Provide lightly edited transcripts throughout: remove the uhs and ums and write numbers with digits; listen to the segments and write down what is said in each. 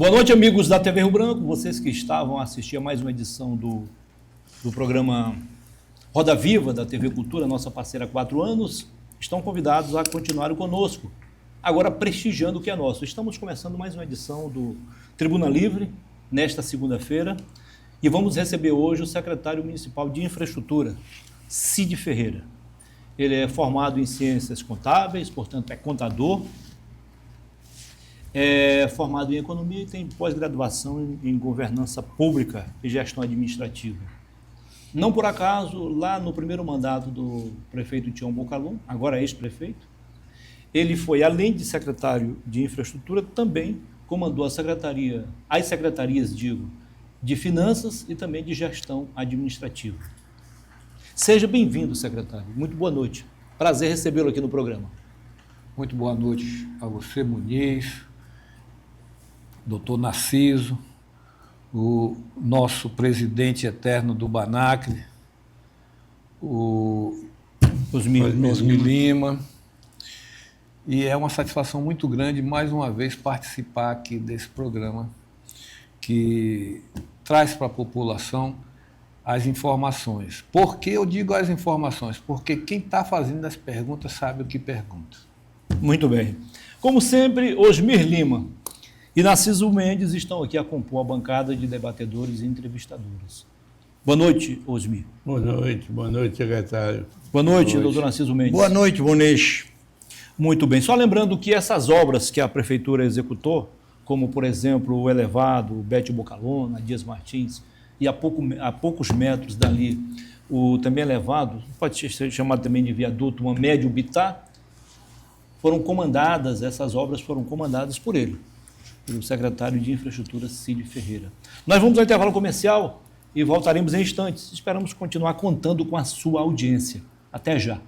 Boa noite, amigos da TV Rio Branco, vocês que estavam a assistir a mais uma edição do programa Roda Viva da TV Cultura, nossa parceira há 4 anos, estão convidados a continuarem conosco, agora prestigiando o que é nosso. Estamos começando mais uma edição do Tribuna Livre, nesta segunda-feira, e vamos receber hoje o secretário municipal de Infraestrutura, Cid Ferreira. Ele é formado em Ciências Contábeis, portanto é contador, é formado em Economia e tem pós-graduação em Governança Pública e Gestão Administrativa. Não por acaso, lá no primeiro mandato do prefeito Tião Bocalon, agora ex-prefeito, ele foi, além de secretário de Infraestrutura, também comandou as secretarias, de Finanças e também de Gestão Administrativa. Seja bem-vindo, secretário. Muito boa noite. Prazer recebê-lo aqui no programa. Muito boa noite a você, Muniz, doutor Narciso, o nosso presidente eterno do Banacre, o Osmi Lima. E é uma satisfação muito grande, mais uma vez, participar aqui desse programa que traz para a população as informações. Por que eu digo as informações? Porque quem está fazendo as perguntas sabe o que pergunta. Muito bem. Como sempre, Osmir Lima e Narciso Mendes estão aqui a compor a bancada de debatedores e entrevistadores. Boa noite, Osmir. Boa noite, secretário. Boa noite, doutor Narciso Mendes. Boa noite, Muniz. Muito bem. Só lembrando que essas obras que a Prefeitura executou, como, por exemplo, o elevado, o Bete Bocalon, a Dias Martins, e a poucos metros dali, o também elevado, pode ser chamado também de viaduto, uma médio Bitá, essas obras foram comandadas por ele, pelo secretário de Infraestrutura, Cid Ferreira. Nós vamos ao intervalo comercial e voltaremos em instantes. Esperamos continuar contando com a sua audiência. Até já.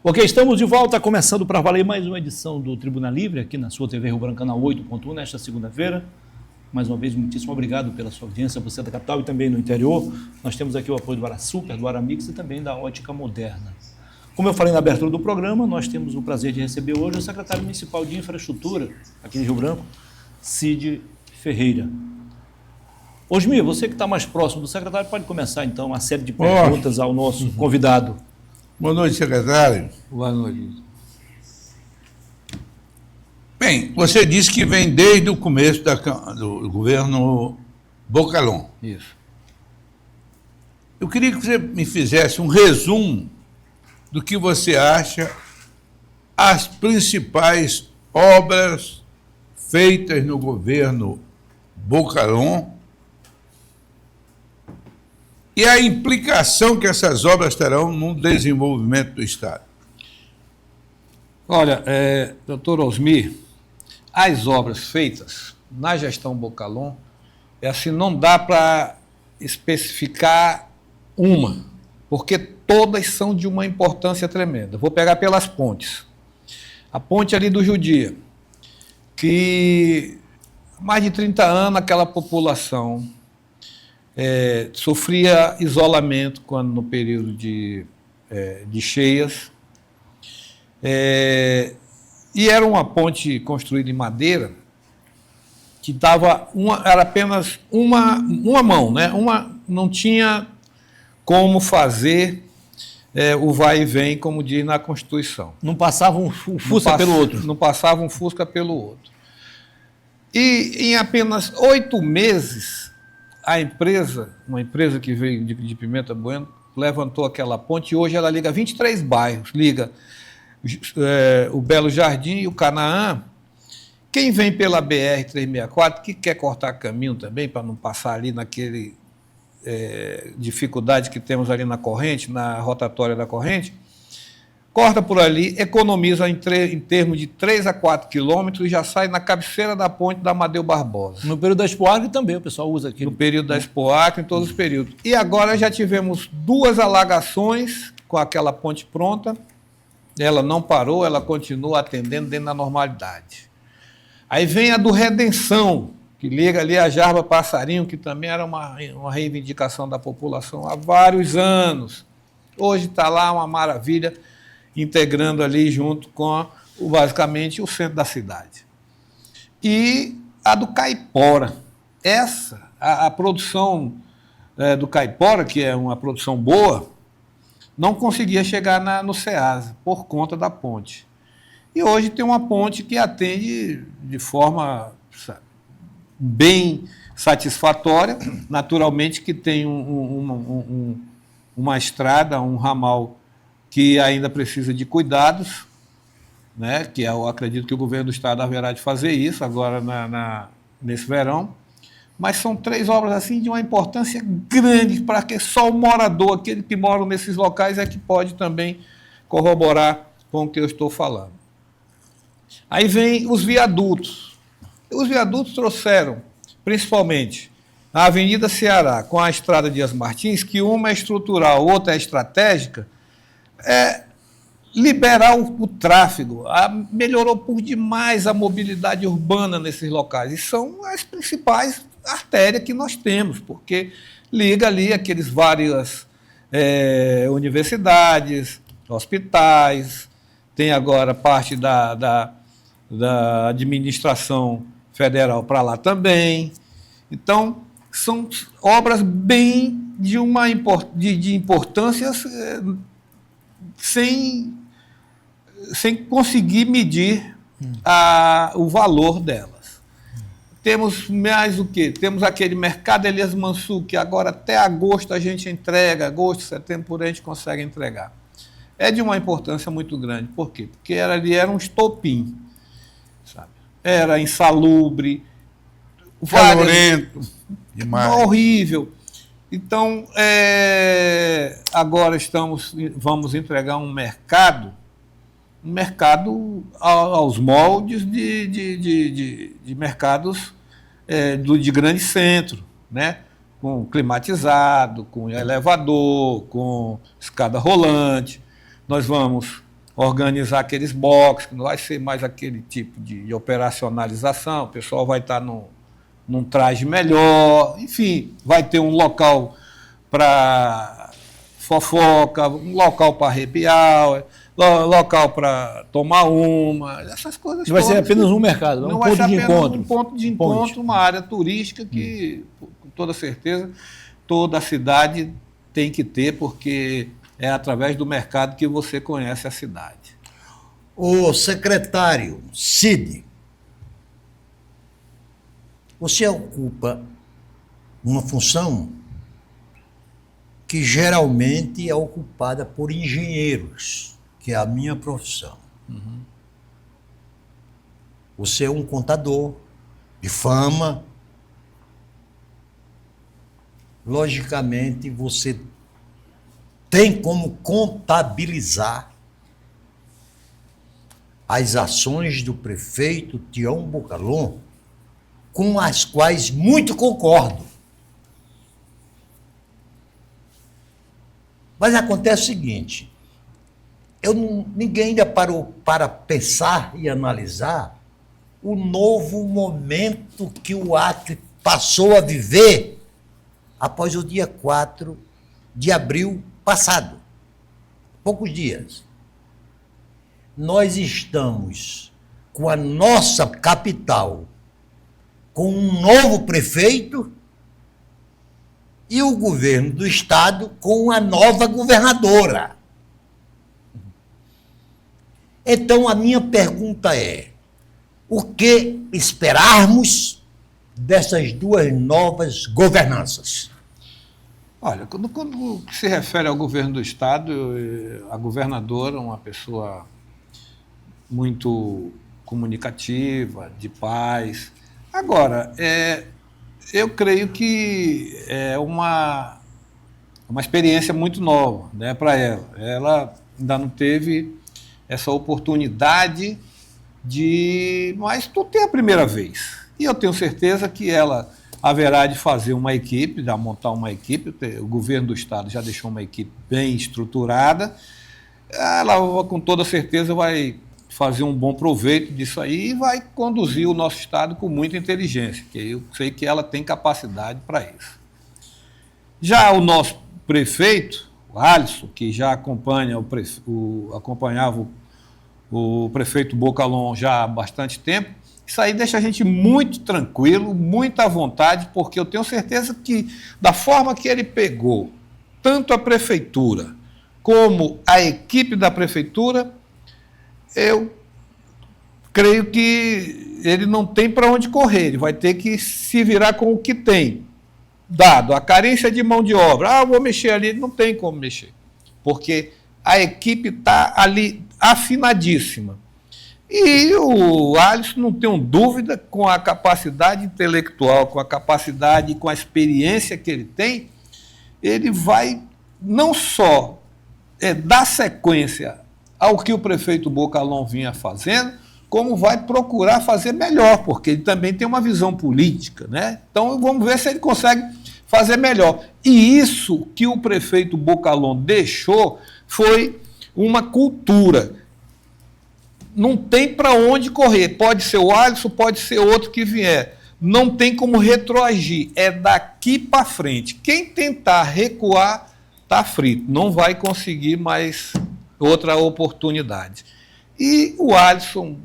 Ok, estamos de volta, começando para valer mais uma edição do Tribuna Livre, aqui na sua TV Rio Branco, canal 8.1, nesta segunda-feira. Mais uma vez, muitíssimo obrigado pela sua audiência, você da capital e também no interior. Nós temos aqui o apoio do Arasuper, do Aramix e também da Ótica Moderna. Como eu falei na abertura do programa, nós temos o prazer de receber hoje o secretário municipal de Infraestrutura, aqui em Rio Branco, Cid Ferreira. Osmir, você que está mais próximo do secretário, pode começar então uma série de perguntas ao nosso convidado. Boa noite, secretário. Boa noite. Bem, você disse que vem desde o começo do governo Bocalon. Isso. Eu queria que você me fizesse um resumo do que você acha as principais obras feitas no governo Bocalon e a implicação que essas obras terão no desenvolvimento do Estado. Olha, doutor Osmir, as obras feitas na gestão Bocalon, assim, não dá para especificar uma, porque todas são de uma importância tremenda. Vou pegar pelas pontes. A ponte ali do Judia, que há mais de 30 anos aquela população sofria isolamento quando no período de cheias, e era uma ponte construída em madeira que era apenas uma mão, né? Não tinha como fazer o vai e vem, como diz na Constituição. Não passava um Fusca pelo outro. Não passava um Fusca pelo outro. E em apenas 8 meses, uma empresa que veio de Pimenta Bueno, levantou aquela ponte e hoje ela liga 23 bairros, liga o Belo Jardim e o Canaã. Quem vem pela BR-364, que quer cortar caminho também, para não passar ali naquele dificuldade que temos ali na corrente, na rotatória da corrente, corta por ali, economiza em termos de 3 a 4 quilômetros e já sai na cabeceira da ponte da Amadeu Barbosa. No período da Expo Acre também o pessoal usa aqui. No período da Expo Acre, em todos os períodos. E agora já tivemos 2 alagações com aquela ponte pronta. Ela não parou, ela continua atendendo dentro da normalidade. Aí vem a do Redenção, que liga ali a Jarba Passarinho, que também era uma reivindicação da população há vários anos. Hoje está lá uma maravilha, integrando ali junto com, basicamente, o centro da cidade. E a do Caipora. A produção do Caipora, que é uma produção boa, não conseguia chegar no Ceasa, por conta da ponte. E hoje tem uma ponte que atende de forma bem satisfatória, naturalmente que tem uma estrada, um ramal que ainda precisa de cuidados, né? Que eu acredito que o governo do estado haverá de fazer isso agora nesse verão, mas são 3 obras assim de uma importância grande para que só o morador, aquele que mora nesses locais, é que pode também corroborar com o que eu estou falando. Aí vem os viadutos. Os viadutos trouxeram, principalmente, a Avenida Ceará com a Estrada Dias Martins, que uma é estrutural, outra é estratégica, liberar o tráfego, melhorou por demais a mobilidade urbana nesses locais. E são as principais artérias que nós temos, porque liga ali aqueles várias universidades, hospitais, tem agora parte da administração federal para lá também. Então, são obras bem de importâncias sem conseguir medir o valor delas. Temos mais o quê? Temos aquele mercado Elias Mansur, que agora até agosto a gente entrega, agosto, setembro, por aí a gente consegue entregar. É de uma importância muito grande. Por quê? Porque ali era um estopim, sabe? Era insalubre, calorento, demais. Horrível. Então, agora vamos entregar um mercado aos moldes de mercados de grande centro, né? Com climatizado, com elevador, com escada rolante. Nós vamos organizar aqueles boxes, que não vai ser mais aquele tipo de operacionalização, o pessoal vai estar num traje melhor, enfim, vai ter um local para fofoca, um local para arrepiar, local para tomar uma, essas coisas. Vai ser apenas um mercado, não um vai ponto ser de apenas encontro. um ponto de encontro, uma área turística que, com toda certeza, toda a cidade tem que ter, porque é através do mercado que você conhece a cidade. O secretário Cid, você ocupa uma função que geralmente é ocupada por engenheiros, que é a minha profissão. Uhum. Você é um contador de fama. Logicamente, você tem como contabilizar as ações do prefeito Tião Bocalon, com as quais muito concordo. Mas acontece o seguinte, ninguém ainda parou para pensar e analisar o novo momento que o Acre passou a viver após o dia 4 de abril passado. Poucos dias. Nós estamos com a nossa capital com um novo prefeito e o governo do estado com uma nova governadora. Então, a minha pergunta é, o que esperarmos dessas 2 novas governanças? Olha, quando se refere ao governo do estado, a governadora, uma pessoa muito comunicativa, de paz. Agora, Eu creio que é uma experiência muito nova, né, para ela. Ela ainda não teve essa oportunidade mas tudo tem a primeira vez. E eu tenho certeza que ela haverá de fazer uma equipe, de montar uma equipe. O governo do estado já deixou uma equipe bem estruturada. Ela, com toda certeza, vai fazer um bom proveito disso aí e vai conduzir o nosso estado com muita inteligência, que eu sei que ela tem capacidade para isso. Já o nosso prefeito, o Alisson, que já acompanhava o prefeito Bocalon já há bastante tempo, isso aí deixa a gente muito tranquilo, muito à vontade, porque eu tenho certeza que, da forma que ele pegou tanto a prefeitura como a equipe da prefeitura, eu creio que ele não tem para onde correr, ele vai ter que se virar com o que tem, dado a carência de mão de obra. Eu vou mexer ali, não tem como mexer, porque a equipe está ali afinadíssima. E o Alisson, não tenho dúvida, com a capacidade intelectual, com a capacidade e com a experiência que ele tem, ele vai não só dar sequência ao que o prefeito Bocalon vinha fazendo, como vai procurar fazer melhor, porque ele também tem uma visão política, né? Então vamos ver se ele consegue fazer melhor. E isso que o prefeito Bocalon deixou foi uma cultura. Não tem para onde correr. Pode ser o Alisson, pode ser outro que vier. Não tem como retroagir. É daqui para frente. Quem tentar recuar está frito. Não vai conseguir mais outra oportunidade. E o Alisson,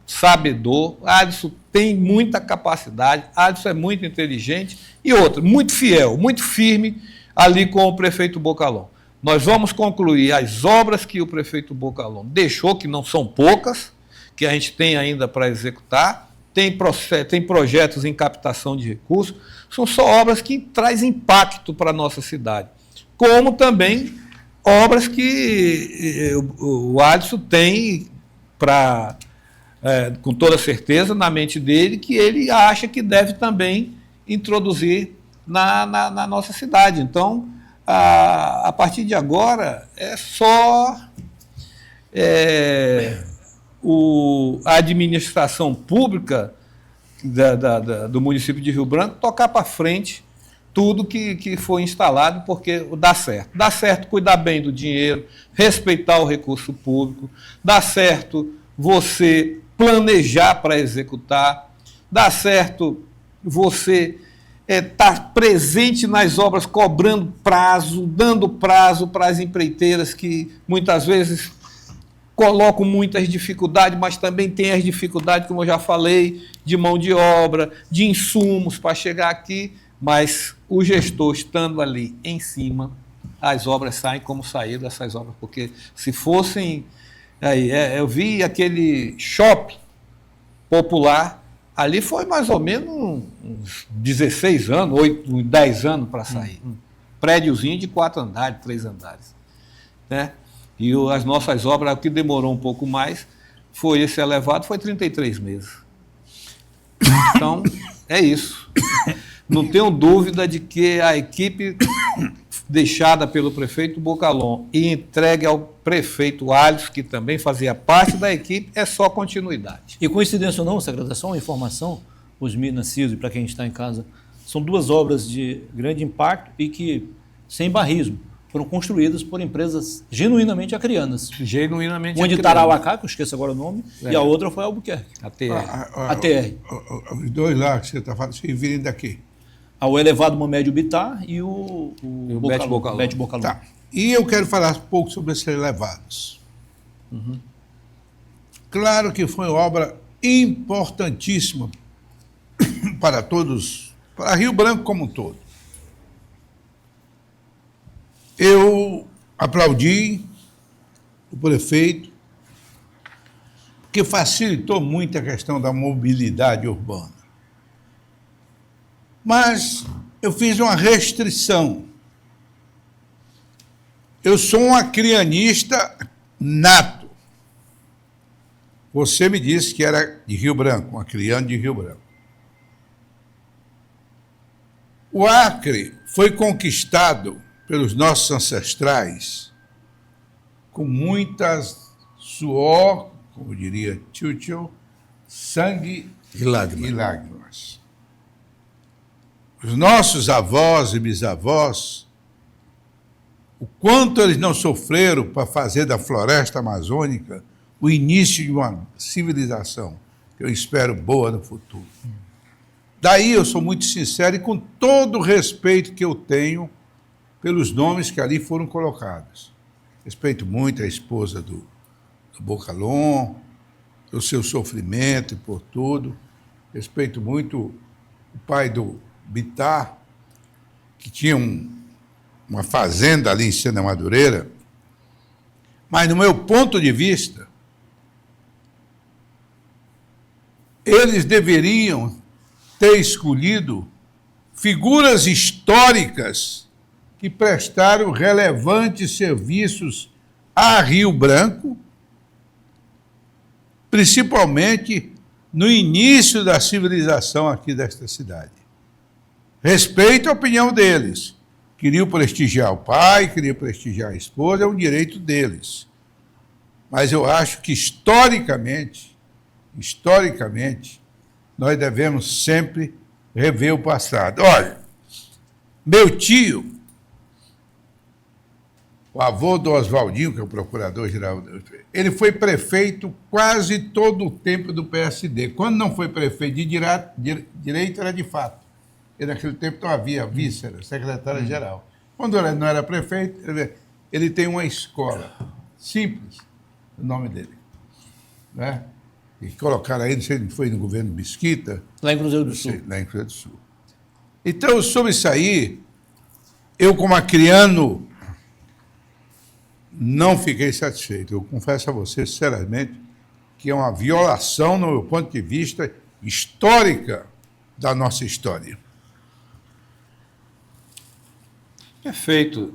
sabedor, Alisson tem muita capacidade, Alisson é muito inteligente e outro, muito fiel, muito firme ali com o prefeito Bocalon. Nós vamos concluir as obras que o prefeito Bocalon deixou, que não são poucas, que a gente tem ainda para executar, tem projetos em captação de recursos, são só obras que trazem impacto para a nossa cidade, como também obras que o Alisson tem com toda certeza na mente dele, que ele acha que deve também introduzir na nossa cidade. Então, a partir de agora, é só a administração pública do município de Rio Branco tocar para frente tudo que foi instalado, porque dá certo. Dá certo cuidar bem do dinheiro, respeitar o recurso público, dá certo você planejar para executar, dá certo você estar presente nas obras, cobrando prazo, dando prazo para as empreiteiras que muitas vezes colocam muitas dificuldades, mas também tem as dificuldades, como eu já falei, de mão de obra, de insumos para chegar aqui, mas o gestor estando ali em cima, as obras saem como saíram essas obras, porque se fossem... eu vi aquele shopping popular, ali foi mais ou menos uns 16 anos, 10 anos para sair. Prédiozinho de 4 andares, 3 andares. Né? E as nossas obras, o que demorou um pouco mais, foi esse elevado, foi 33 meses. Então, é isso. Não tenho dúvida de que a equipe deixada pelo prefeito Bocalon e entregue ao prefeito Alisson, que também fazia parte da equipe, é só continuidade. E coincidência ou não, secretário, só uma informação, Osmir, Narciso, e para quem está em casa, são 2 obras de grande impacto e que, sem barrismo, foram construídas por empresas genuinamente acrianas. Genuinamente uma de Tarauacá, que eu esqueço agora o nome, e a outra foi a Albuquerque. A TR. A TR. Os dois lá que você está falando, se virem daqui. O elevado Momédio Bittar e o Bete Bocalon. Tá. E eu quero falar um pouco sobre esses elevados. Claro que foi uma obra importantíssima para todos, para Rio Branco como um todo. Eu aplaudi o prefeito, porque facilitou muito a questão da mobilidade urbana. Mas eu fiz uma restrição. Eu sou um acrianista nato. Você me disse que era de Rio Branco, um acriano de Rio Branco. O Acre foi conquistado pelos nossos ancestrais com muitas suor, como diria Churchill, sangue E lágrimas. e lágrimas. Os nossos avós e bisavós, o quanto eles não sofreram para fazer da floresta amazônica o início de uma civilização que eu espero boa no futuro. Daí eu sou muito sincero e com todo o respeito que eu tenho pelos nomes que ali foram colocados. Respeito muito a esposa do Bocalon, pelo seu sofrimento e por tudo. Respeito muito o pai do Bitar, que tinha uma fazenda ali em Sena Madureira. Mas, no meu ponto de vista, eles deveriam ter escolhido figuras históricas que prestaram relevantes serviços a Rio Branco, principalmente no início da civilização aqui desta cidade. Respeito a opinião deles. Queriam prestigiar o pai, queriam prestigiar a esposa, é um direito deles. Mas eu acho que, historicamente, nós devemos sempre rever o passado. Olha, meu tio, o avô do Oswaldinho, que é o procurador-geral, ele foi prefeito quase todo o tempo do PSD. Quando não foi prefeito de direito, era de fato. E naquele tempo não havia vice, era secretário-geral. Quando ele não era prefeito, ele tem uma escola simples, o nome dele. Né? E colocaram aí, não sei se foi no governo Mesquita. Lá em Cruzeiro do Sul. Lá em Cruzeiro do Sul. Então, sobre isso aí, eu, como acriano, não fiquei satisfeito. Eu confesso a você, sinceramente, que é uma violação, no meu ponto de vista, histórica da nossa história. Perfeito,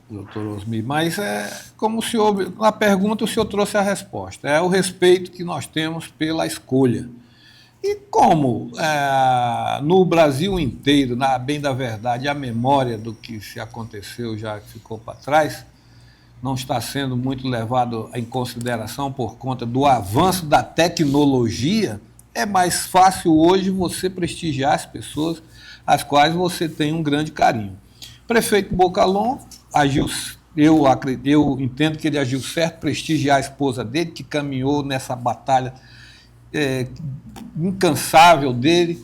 doutor Osmi, mas como o senhor, na pergunta o senhor trouxe a resposta, é o respeito que nós temos pela escolha. E como no Brasil inteiro, bem da verdade, a memória do que se aconteceu já ficou para trás, não está sendo muito levado em consideração por conta do avanço da tecnologia, é mais fácil hoje você prestigiar as pessoas às quais você tem um grande carinho. Prefeito Bocalon agiu, eu entendo que ele agiu certo, prestigiar a esposa dele, que caminhou nessa batalha incansável dele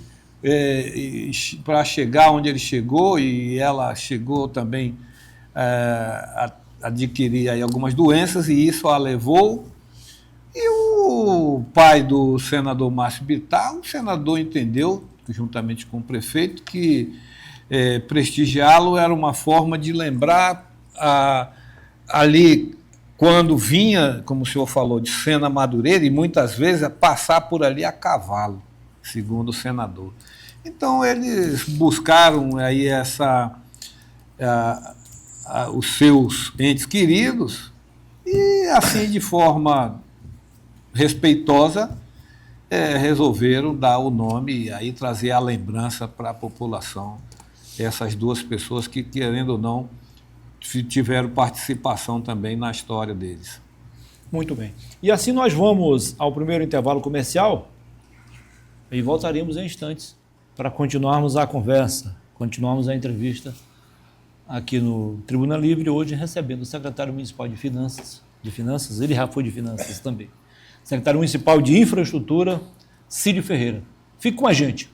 para chegar onde ele chegou, e ela chegou também a adquirir aí algumas doenças, e isso a levou. E o pai do senador Márcio Bitar, o senador entendeu, juntamente com o prefeito, que prestigiá-lo era uma forma de lembrar ali, quando vinha, como o senhor falou, de Sena Madureira, e muitas vezes passar por ali a cavalo, segundo o senador. Então, eles buscaram aí os seus entes queridos e, assim, de forma respeitosa, resolveram dar o nome e aí trazer a lembrança para a população, essas duas pessoas que, querendo ou não, tiveram participação também na história deles. Muito bem. E assim nós vamos ao primeiro intervalo comercial e voltaremos em instantes para continuarmos a conversa, continuarmos a entrevista aqui no Tribuna Livre, hoje recebendo o secretário municipal de Finanças, ele já foi de Finanças também, secretário municipal de Infraestrutura, Cídio Ferreira. Fique com a gente.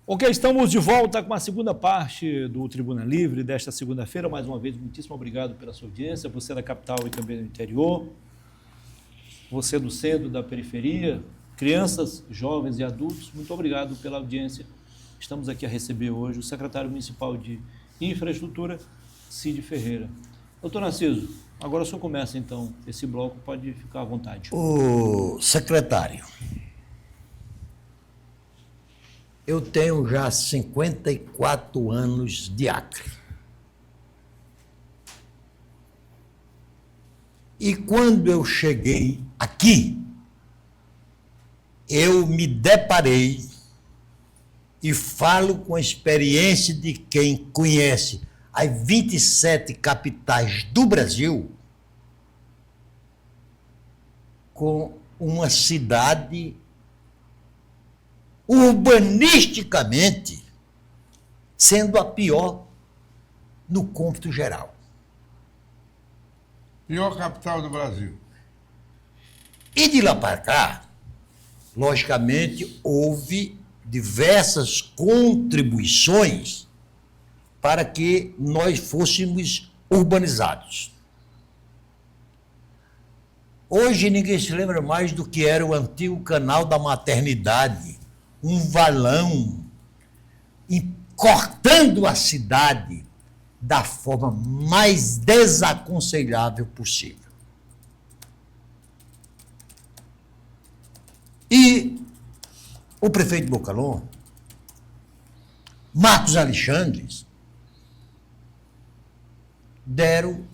Ok, estamos de volta com a segunda parte do Tribuna Livre desta segunda-feira. Mais uma vez, muitíssimo obrigado pela sua audiência. Você da capital e também do interior. Você do centro, da periferia, crianças, jovens e adultos, muito obrigado pela audiência. Estamos aqui a receber hoje o secretário municipal de Infraestrutura, Cid Ferreira. Doutor Narciso, agora o senhor começa então esse bloco, pode ficar à vontade. O secretário, eu tenho já 54 anos de Acre. E quando eu cheguei aqui, eu me deparei e falo com a experiência de quem conhece as 27 capitais do Brasil com uma cidade urbanisticamente sendo a pior no cômputo geral. Pior capital do Brasil. E de lá para cá, logicamente, houve diversas contribuições para que nós fôssemos urbanizados. Hoje ninguém se lembra mais do que era o antigo canal da maternidade, um valão cortando a cidade da forma mais desaconselhável possível. E o prefeito de Bocalhau, Marcos Alexandre, deram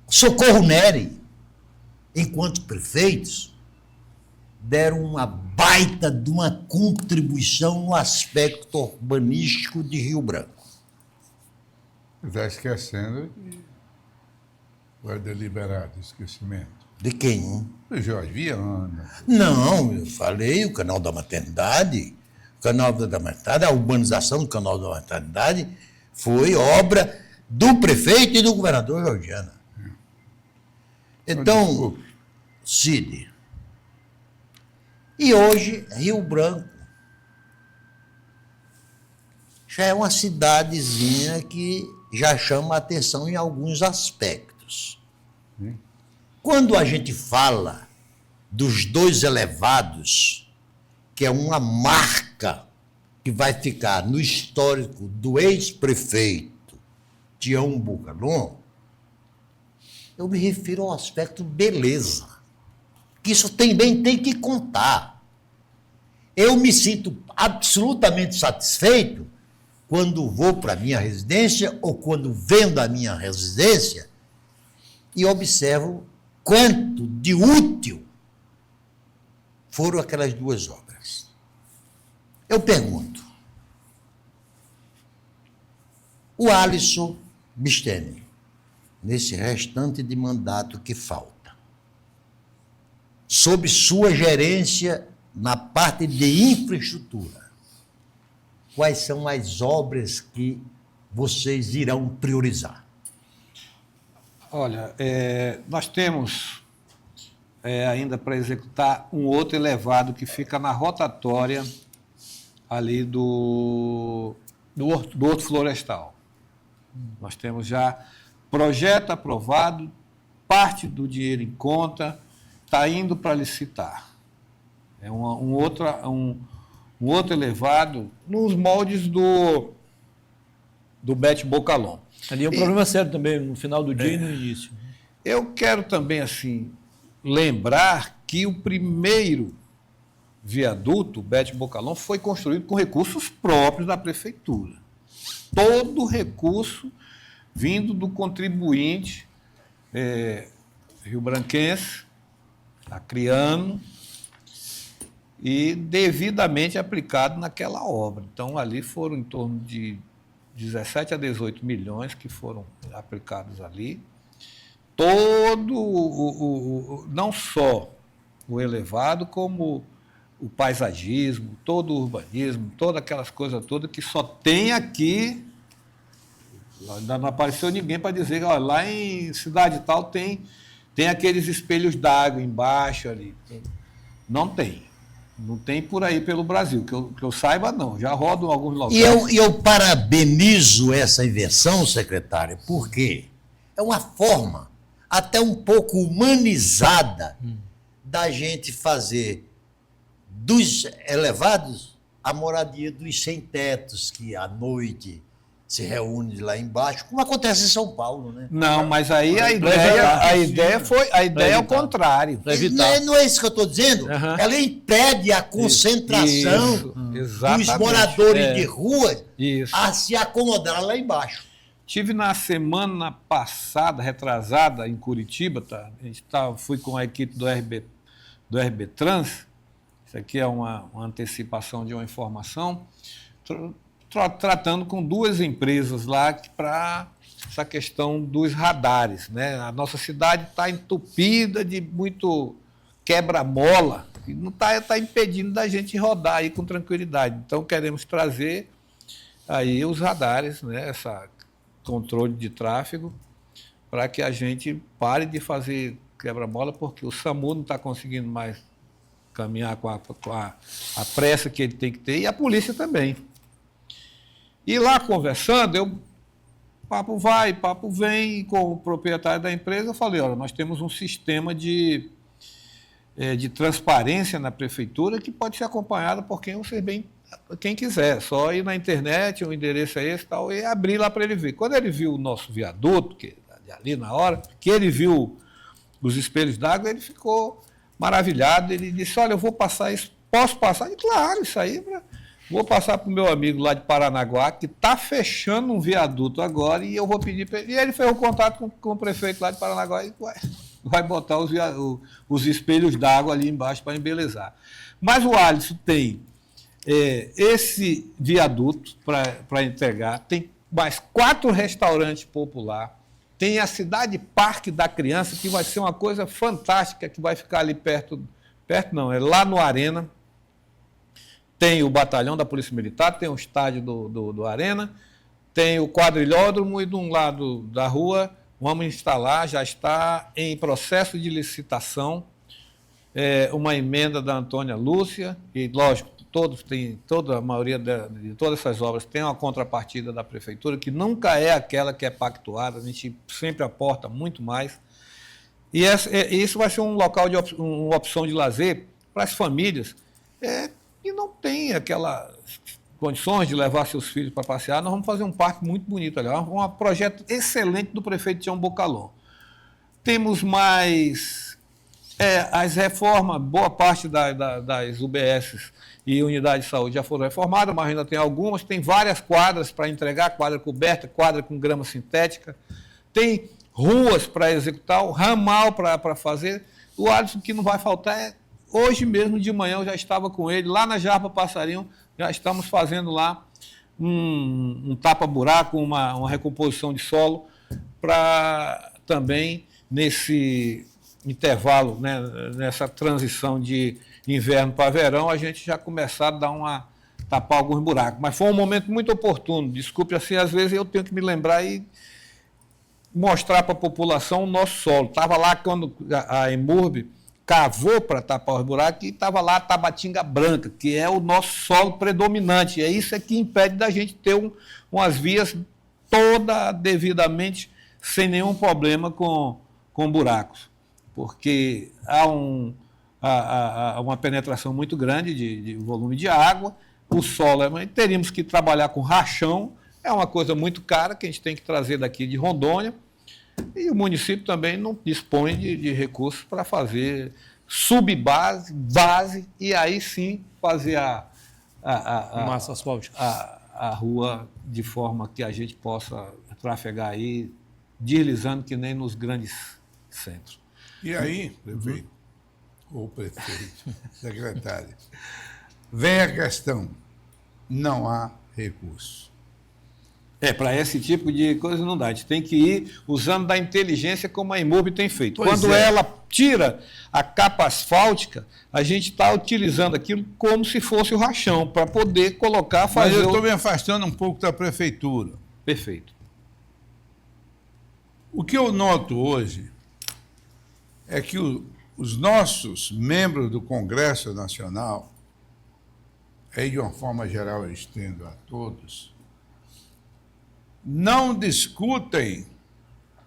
Socorro Nery, enquanto prefeitos, deram uma baita de uma contribuição no aspecto urbanístico de Rio Branco. Está esquecendo que vai deliberado esquecimento. De quem? Do Jorge Viana. Não, eu falei o canal da maternidade. O canal da maternidade, a urbanização do canal da maternidade foi obra do prefeito e do governador Georgiana. Então, Cid, e hoje Rio Branco já é uma cidadezinha que já chama a atenção em alguns aspectos. Quando a gente fala dos 2 elevados, que é uma marca que vai ficar no histórico do ex-prefeito Tião Bocalhau, eu me refiro ao aspecto beleza, que isso também tem que contar. Eu me sinto absolutamente satisfeito quando vou para a minha residência ou quando venho da minha residência e observo quanto de útil foram aquelas 2 obras. Eu pergunto, o Alisson Bisteni, nesse restante de mandato que falta, sob sua gerência na parte de infraestrutura, quais são as obras que vocês irão priorizar? Olha, nós temos ainda para executar um outro elevado que fica na rotatória ali do Horto Florestal. Nós temos já projeto aprovado, parte do dinheiro em conta, está indo para licitar. É um outro elevado nos moldes do Bet Bocalhau. Ali é um problema sério também, no final do dia e no início. Eu quero também, assim, lembrar que o primeiro viaduto, Bet Bocalhau, foi construído com recursos próprios da prefeitura. Todo recurso vindo do contribuinte rio-branquense, acriano, e devidamente aplicado naquela obra. Então, ali foram em torno de 17 a 18 milhões que foram aplicados ali. Não só o elevado, como o paisagismo, todo o urbanismo, todas aquelas coisas todas que só tem aqui. Ainda não apareceu ninguém para dizer que lá em cidade tal tem aqueles espelhos d'água embaixo ali. Não tem. Não tem por aí pelo Brasil, que eu saiba não, já rodo em alguns locais. E eu parabenizo essa invenção, secretário, porque é uma forma até um pouco humanizada da gente fazer dos elevados a moradia dos sem-tetos, que à noite se reúnem lá embaixo, como acontece em São Paulo, né? Não, mas aí a ideia é o contrário. Não é isso que eu estou dizendo? Uhum. Ela impede a concentração dos moradores de rua a se acomodar lá embaixo. Tive na semana passada, retrasada, em Curitiba, tá? Fui com a equipe do RB Trans, isso aqui é uma antecipação de uma informação, tratando com duas empresas lá para essa questão dos radares, né? A nossa cidade está entupida de muito quebra-mola, e não está impedindo da gente rodar aí com tranquilidade. Então, queremos trazer aí os radares, né? Essa controle de tráfego, para que a gente pare de fazer quebra-mola, porque o SAMU não está conseguindo mais caminhar com a pressa que ele tem que ter, e a polícia também. E lá conversando, papo vai, papo vem, e com o proprietário da empresa, eu falei, olha, nós temos um sistema de transparência na prefeitura que pode ser acompanhado por quem quiser, só ir na internet, o endereço é esse e tal, e abrir lá para ele ver. Quando ele viu o nosso viaduto, que ali na hora, que ele viu os espelhos d'água, ele ficou maravilhado, ele disse, olha, eu vou passar isso, posso passar? E claro, isso aí, vou passar para o meu amigo lá de Paranaguá, que está fechando um viaduto agora, e eu vou pedir para ele. E ele fez um contato com o prefeito lá de Paranaguá e vai botar os espelhos d'água ali embaixo para embelezar. Mas o Alisson tem esse viaduto para entregar, tem mais 4 restaurantes populares, tem a Cidade Parque da Criança, que vai ser uma coisa fantástica, que vai ficar ali perto não, é lá no Arena. Tem o batalhão da Polícia Militar, tem o estádio do Arena, tem o quadrilhódromo, e de um lado da rua vamos instalar, já está em processo de licitação, uma emenda da Antônia Lúcia, e lógico, toda a maioria de todas essas obras tem uma contrapartida da prefeitura, que nunca é aquela que é pactuada, a gente sempre aporta muito mais. E isso vai ser um local uma opção de lazer para as famílias que não tem aquelas condições de levar seus filhos para passear. Nós vamos fazer um parque muito bonito ali, um projeto excelente do prefeito Tião Bocalon. Temos mais as reformas, boa parte das UBSs e unidades de saúde já foram reformadas, mas ainda tem algumas, tem várias quadras para entregar, quadra coberta, quadra com grama sintética, tem ruas para executar, o ramal para fazer. O Alisson, que não vai faltar hoje mesmo de manhã eu já estava com ele, lá na Jarpa Passarinho, já estamos fazendo lá um tapa-buraco, uma recomposição de solo, para também, nesse intervalo, né, nessa transição de inverno para verão, a gente já começar a tapar alguns buracos. Mas foi um momento muito oportuno, desculpe, assim, às vezes eu tenho que me lembrar e mostrar para a população o nosso solo. Estava lá quando a EMURB cavou para tapar os buracos, e estava lá a tabatinga branca, que é o nosso solo predominante. É isso que impede da gente ter umas vias toda devidamente, sem nenhum problema com buracos. Porque há uma penetração muito grande de volume de água, o solo, teríamos que trabalhar com rachão, é uma coisa muito cara que a gente tem que trazer daqui de Rondônia, e o município também não dispõe de recursos para fazer subbase, base, e aí sim fazer massa asfáltica. A rua de forma que a gente possa trafegar aí, deslizando que nem nos grandes centros. E aí, prefeito, ou prefeito, secretário, vem a questão, não há recurso. Para esse tipo de coisa não dá. A gente tem que ir usando da inteligência como a EMURB tem feito. Pois Quando ela tira a capa asfáltica, a gente está utilizando aquilo como se fosse o rachão, para poder colocar, fazer... Mas eu estou me afastando um pouco da prefeitura. Perfeito. O que eu noto hoje é que os nossos membros do Congresso Nacional aí de uma forma geral eu estendo a todos, não discutem,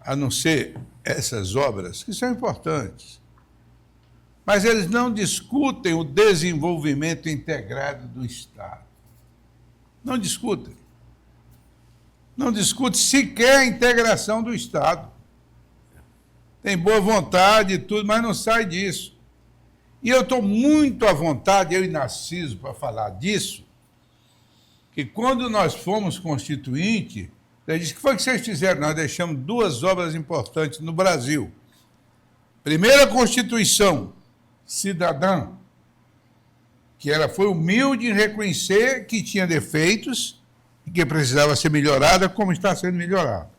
a não ser essas obras, que são importantes, mas eles não discutem o desenvolvimento integrado do Estado. Não discutem. Não discute sequer a integração do Estado. Tem boa vontade e tudo, mas não sai disso. E eu estou muito à vontade, eu e Narciso, para falar disso, que quando nós fomos constituinte, ele disse: o que foi que vocês fizeram? Nós deixamos duas obras importantes no Brasil. Primeira, a Constituição cidadã, que ela foi humilde em reconhecer que tinha defeitos e que precisava ser melhorada, como está sendo melhorada.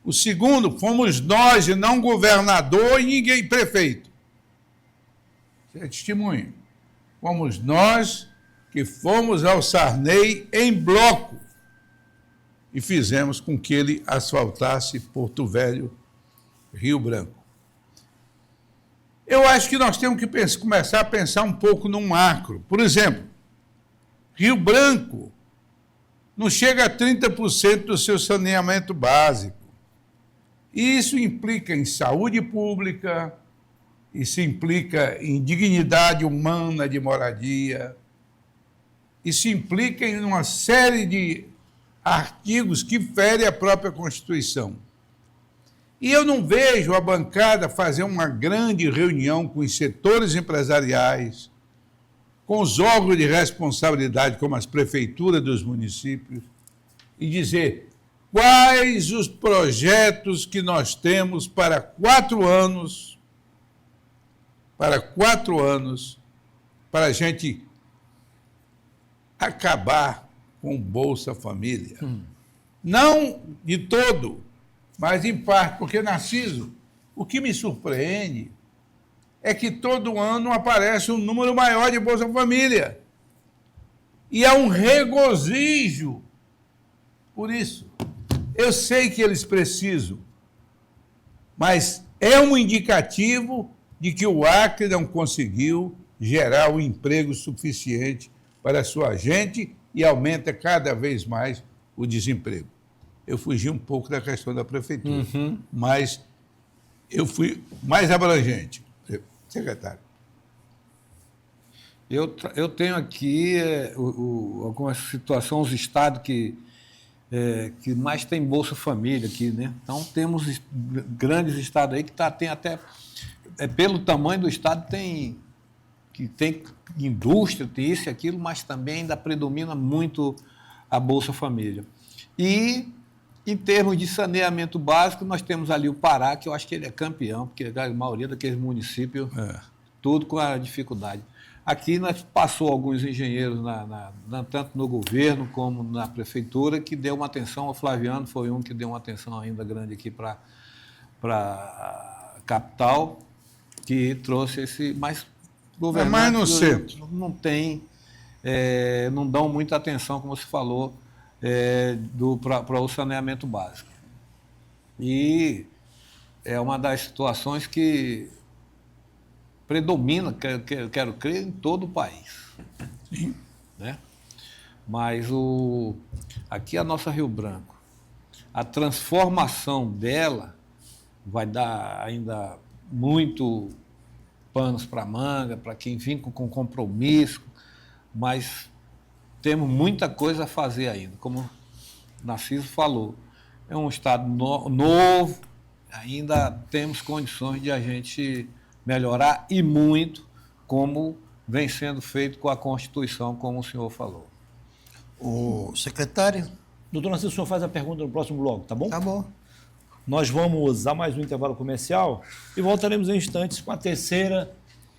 O segundo, fomos nós, e não governador e ninguém prefeito. Isso é testemunho. Fomos nós que fomos ao Sarney em bloco e fizemos com que ele asfaltasse Porto Velho, Rio Branco. Eu acho que nós temos que começar a pensar um pouco no macro. Por exemplo, Rio Branco não chega a 30% do seu saneamento básico. E isso implica em saúde pública, isso implica em dignidade humana de moradia, isso implica em uma série de artigos que ferem a própria Constituição. E eu não vejo a bancada fazer uma grande reunião com os setores empresariais, com os órgãos de responsabilidade, como as prefeituras dos municípios, e dizer quais os projetos que nós temos para 4 anos, para a gente acabar com o Bolsa Família. Não de todo, mas em parte, porque, Narciso, o que me surpreende é que todo ano aparece um número maior de Bolsa Família. E há um regozijo por isso. Eu sei que eles precisam, mas é um indicativo de que o Acre não conseguiu gerar um emprego suficiente para a sua gente e aumenta cada vez mais o desemprego. Eu fugi um pouco da questão da prefeitura, mas eu fui mais abrangente. Secretário. Eu tenho aqui alguma situação, os estados que mais tem Bolsa Família aqui, né? Então, temos grandes estados aí que tem até, pelo tamanho do estado, tem indústria, tem isso e aquilo, mas também ainda predomina muito a Bolsa Família. E, em termos de saneamento básico, nós temos ali o Pará, que eu acho que ele é campeão, porque a maioria daqueles municípios, tudo com a dificuldade. Aqui nós passou alguns engenheiros, tanto no governo como na prefeitura, que deu uma atenção. O Flaviano foi um que deu uma atenção ainda grande aqui para a capital, que trouxe esse... Mas governantes mais no centro. Não tem, não dão muita atenção, como você falou, para o saneamento básico. E é uma das situações que predomina, quero crer, em todo o país. Sim. Né? Mas aqui a nossa Rio Branco, a transformação dela vai dar ainda muito panos para manga, para quem vem com compromisso, mas temos muita coisa a fazer ainda. Como o Narciso falou, é um estado novo, ainda temos condições de a gente melhorar e muito, como vem sendo feito com a Constituição, como o senhor falou. O secretário? Doutor Narciso, o senhor faz a pergunta no próximo bloco, tá bom? Tá bom. Nós vamos a mais um intervalo comercial e voltaremos em instantes com a terceira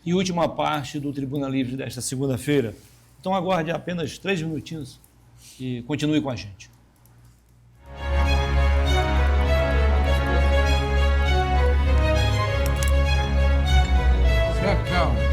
e última parte do Tribuna Livre desta segunda-feira. Então aguarde apenas 3 minutinhos e continue com a gente. Se acalma.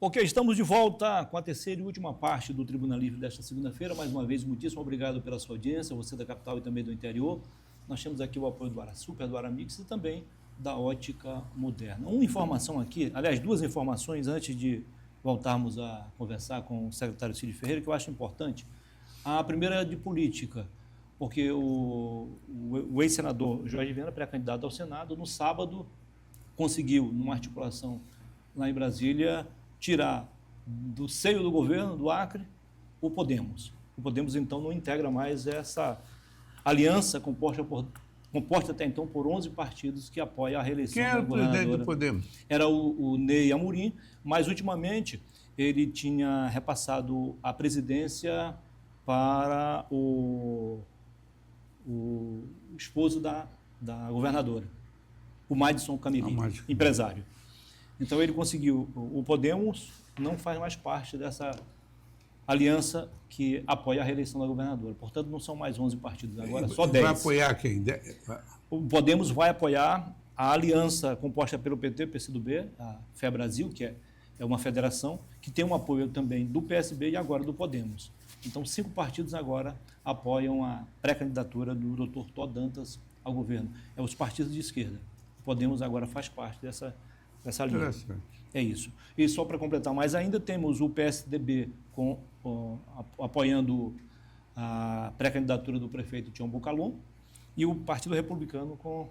Ok, estamos de volta com a terceira e última parte do Tribuna Livre desta segunda-feira. Mais uma vez, muitíssimo obrigado pela sua audiência, você da capital e também do interior. Nós temos aqui o apoio do Arasuper, do Aramix e também da Ótica Moderna. Uma informação aqui, aliás, duas informações antes de voltarmos a conversar com o secretário Cid Ferreira, que eu acho importante. A primeira é de política, porque o ex-senador Jorge Viana, pré-candidato ao Senado, no sábado conseguiu, numa articulação lá em Brasília, tirar do seio do governo do Acre o Podemos. O Podemos, então, não integra mais essa aliança composta até então por 11 partidos que apoiam a reeleição Quem era da o presidente governadora. do Podemos? Era o Ney Amorim, mas, ultimamente, ele tinha repassado a presidência para o esposo da governadora, o Madison Cameli, empresário. Então, ele conseguiu. O Podemos não faz mais parte dessa aliança que apoia a reeleição da governadora. Portanto, não são mais 11 partidos agora, só 10. Vai apoiar quem? O Podemos vai apoiar a aliança composta pelo PT, PCdoB, a Fé Brasil, que é uma federação, que tem um apoio também do PSB e agora do Podemos. Então, 5 partidos agora apoiam a pré-candidatura do Dr. Tó Dantas ao governo. É os partidos de esquerda. O Podemos agora faz parte dessa linha. É isso. E só para completar, mas ainda temos o PSDB apoiando a pré-candidatura do prefeito Tião Bocalon e o Partido Republicano com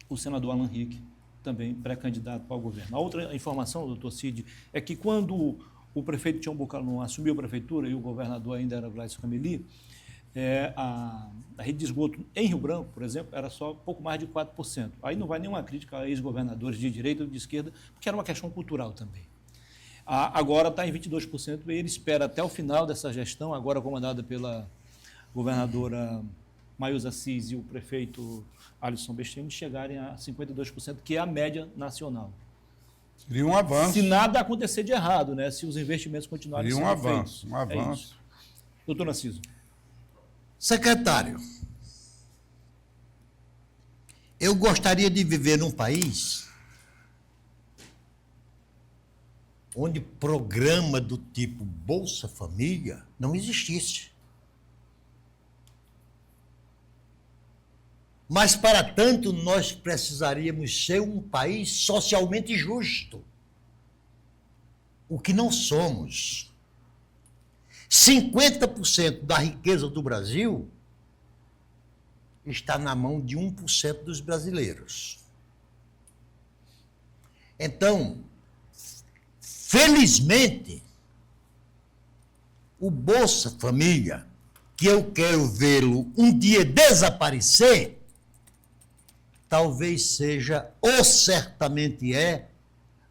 o senador Alan Rick, também pré-candidato ao governo. A outra informação, doutor Cid, é que quando o prefeito Tião Bocalon assumiu a prefeitura e o governador ainda era Gladys Cameli, a rede de esgoto em Rio Branco, por exemplo, era só pouco mais de 4%. Aí não vai nenhuma crítica a ex-governadores de direita ou de esquerda, porque era uma questão cultural também. Agora está em 22% e ele espera até o final dessa gestão, agora comandada pela governadora Maísa Assis e o prefeito Alisson Bestini, chegarem a 52%, que é a média nacional. Seria um avanço. Se nada acontecer de errado, né? Se os investimentos continuarem Seria sendo avanço, feitos. um avanço. Doutor Narciso. Secretário, eu gostaria de viver num país onde programa do tipo Bolsa Família não existisse. Mas, para tanto, nós precisaríamos ser um país socialmente justo, o que não somos. 50% da riqueza do Brasil está na mão de 1% dos brasileiros. Então, felizmente, o Bolsa Família, que eu quero vê-lo um dia desaparecer, talvez seja, ou certamente é,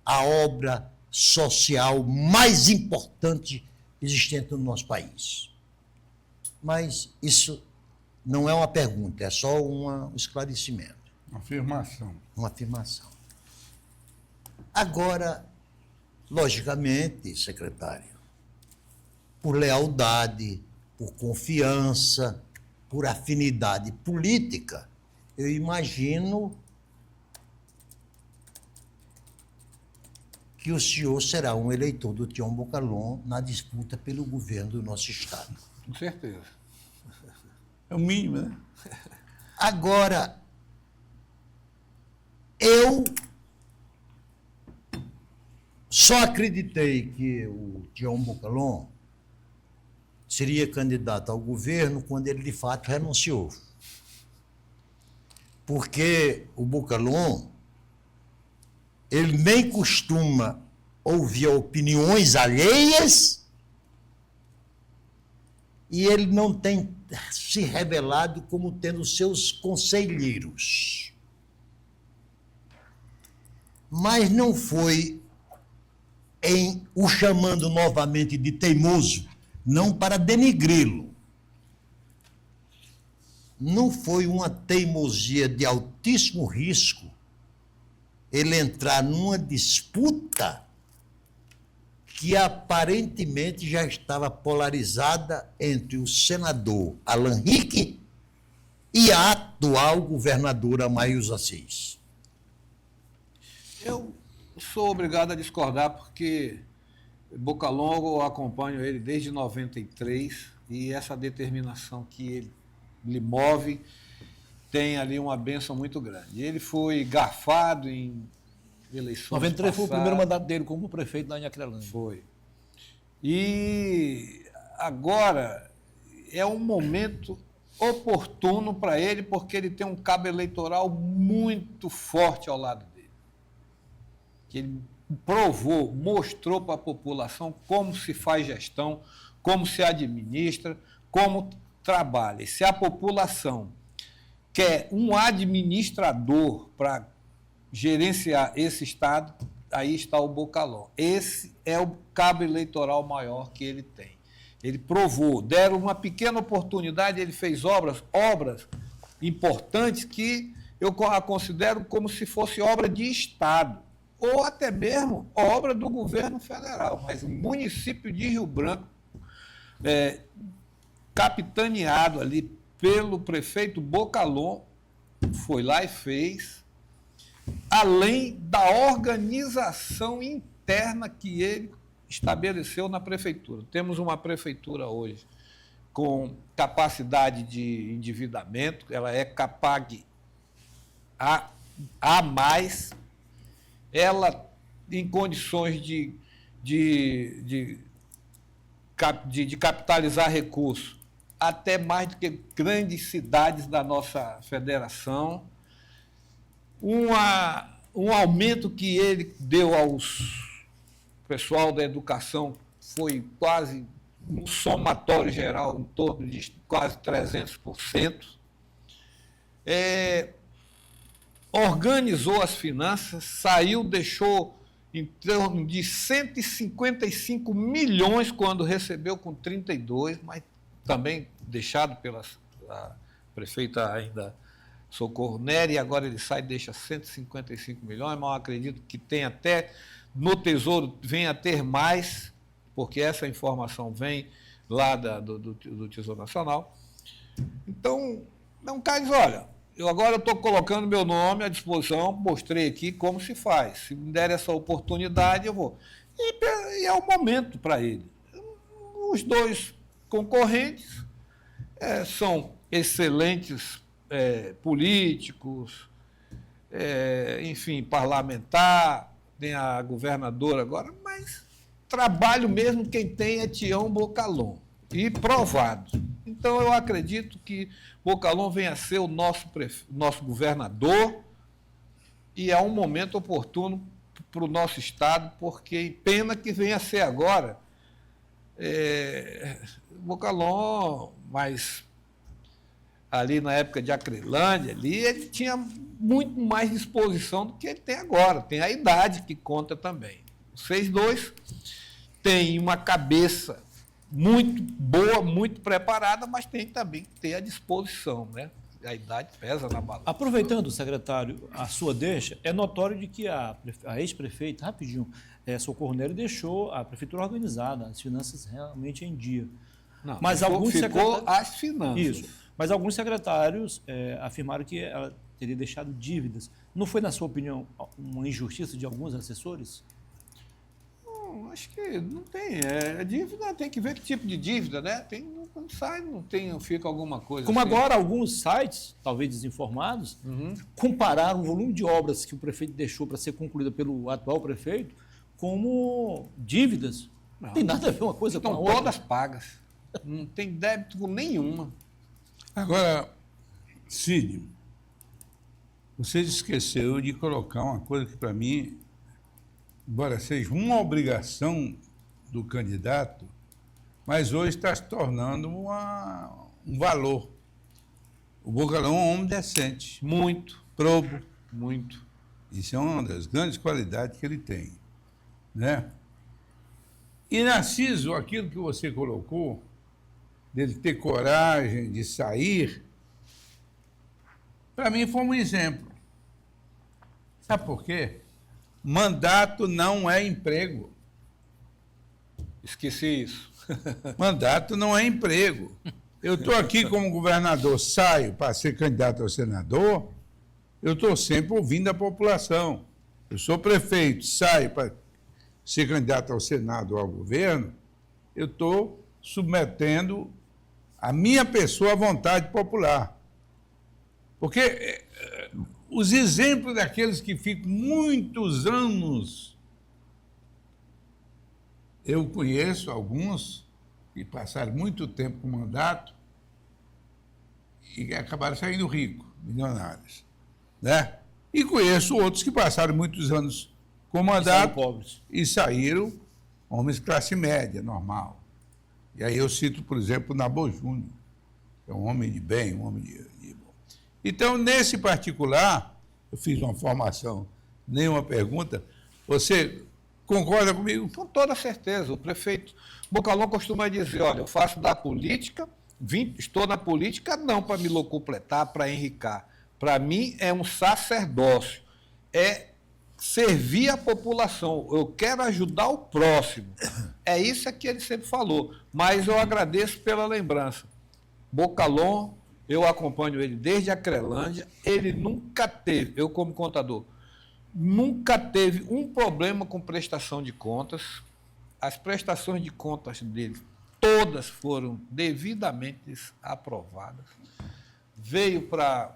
a obra social mais importante existente no nosso país. Mas isso não é uma pergunta, é só um esclarecimento. Uma afirmação. Uma afirmação. Agora, logicamente, secretário, por lealdade, por confiança, por afinidade política, eu imagino que o senhor será um eleitor do Tião Bocalon na disputa pelo governo do nosso estado. Com certeza. É o mínimo, né? Agora, eu só acreditei que o Tião Bocalon seria candidato ao governo quando ele, de fato, renunciou. Porque o Bocalon, ele nem costuma ouvir opiniões alheias e ele não tem se revelado como tendo seus conselheiros. Mas não foi em o chamando novamente de teimoso, não para denegri-lo. Não foi uma teimosia de altíssimo risco ele entrar numa disputa que aparentemente já estava polarizada entre o senador Alan Rick e a atual governadora Maísa Assis. Eu sou obrigado a discordar porque Boca Longa, eu acompanho ele desde 93 e essa determinação que ele lhe move tem ali uma bênção muito grande. Ele foi garfado em eleições 93 foi o passadas. primeiro mandato dele como prefeito lá em Acrelândia. Foi. E agora é um momento oportuno para ele, porque ele tem um cabo eleitoral muito forte ao lado dele. Que ele provou, mostrou para a população como se faz gestão, como se administra, como trabalha. E se a população quer um administrador para gerenciar esse Estado, aí está o Bocalhau. Esse é o cabo eleitoral maior que ele tem. Ele provou, deram uma pequena oportunidade, ele fez obras importantes que eu a considero como se fosse obra de Estado, ou até mesmo obra do governo federal. Mas o município de Rio Branco, capitaneado ali pelo prefeito Bocalhau, foi lá e fez, além da organização interna que ele estabeleceu na prefeitura. Temos uma prefeitura hoje com capacidade de endividamento, ela é Capag a mais, ela em condições de capitalizar recursos até mais do que grandes cidades da nossa federação. Um aumento que ele deu aos pessoal da educação foi quase um somatório geral, em torno de quase 300%. Organizou as finanças, saiu, deixou em torno de 155 milhões quando recebeu com 32, mas também deixado pela prefeita ainda Socorro Nery, e agora ele sai e deixa 155 milhões, mas eu acredito que tem até, no Tesouro, vem a ter mais, porque essa informação vem lá do Tesouro Nacional. Então, não Carlos, olha, agora eu estou colocando meu nome à disposição, mostrei aqui como se faz. Se me der essa oportunidade, eu vou. E é o momento para ele. Os dois concorrentes são excelentes políticos, enfim, parlamentar, tem a governadora agora, mas trabalho mesmo quem tem é Tião Bocalhau, e provado. Então eu acredito que Bocalhau venha a ser o nosso governador, e é um momento oportuno para o nosso Estado, porque pena que venha a ser agora Bocalhau, mas ali na época de Acrelândia, ali ele tinha muito mais disposição do que ele tem agora. Tem a idade que conta também. Vocês dois têm uma cabeça muito boa, muito preparada, mas tem também que ter a disposição, né? A idade pesa na balança. Aproveitando, secretário, a sua deixa, é notório de que a ex-prefeita, rapidinho, Socorro Nery deixou a prefeitura organizada, as finanças realmente em dia. Não, mas ficou as finanças. Isso. Mas alguns secretários afirmaram que ela teria deixado dívidas. Não foi, na sua opinião, uma injustiça de alguns assessores? Não, acho que não tem. Dívida, tem que ver que tipo de dívida, né? Quando sai, não fica alguma coisa. Como assim. Agora alguns sites, talvez desinformados, compararam o volume de obras que o prefeito deixou para ser concluída pelo atual prefeito como dívidas. Não tem nada a ver uma coisa com a outra. Estão todas pagas. Não tem débito nenhuma. Agora, Cid, você esqueceu de colocar uma coisa que, para mim, embora seja uma obrigação do candidato, mas hoje está se tornando um valor. O Bocalhau é um homem decente. Muito. Probo. Muito. Isso é uma das grandes qualidades que ele tem, né? E Narciso, aquilo que você colocou, dele ter coragem de sair, para mim foi um exemplo. Sabe por quê? Mandato não é emprego. Esqueci isso. Mandato não é emprego. Eu estou aqui como governador, saio para ser candidato a senador, eu estou sempre ouvindo a população. eu sou prefeito, saio para ser candidato ao Senado ou ao governo, eu estou submetendo a minha pessoa à vontade popular. Porque os exemplos daqueles que ficam muitos anos, eu conheço alguns que passaram muito tempo com mandato e acabaram saindo ricos, milionários, né? E conheço outros que passaram muitos anos com mandato pobres. e saíram homens de classe média, normal. E aí eu cito, por exemplo, o Nabor Júnior, que é um homem de bem, um homem de bom. Então, nesse particular, eu fiz uma formação, nenhuma pergunta. Você concorda comigo? Com toda certeza. O prefeito Bocalhau costuma dizer, olha, eu faço da política, estou na política não para me locupletar, para enricar. Para mim é um sacerdócio, é servir a população, eu quero ajudar o próximo. É isso que ele sempre falou, mas eu agradeço pela lembrança. Bocalhau, eu acompanho ele desde a Crelândia, ele nunca teve, eu como contador, nunca teve um problema com prestação de contas. As prestações de contas dele, todas foram devidamente aprovadas. Veio para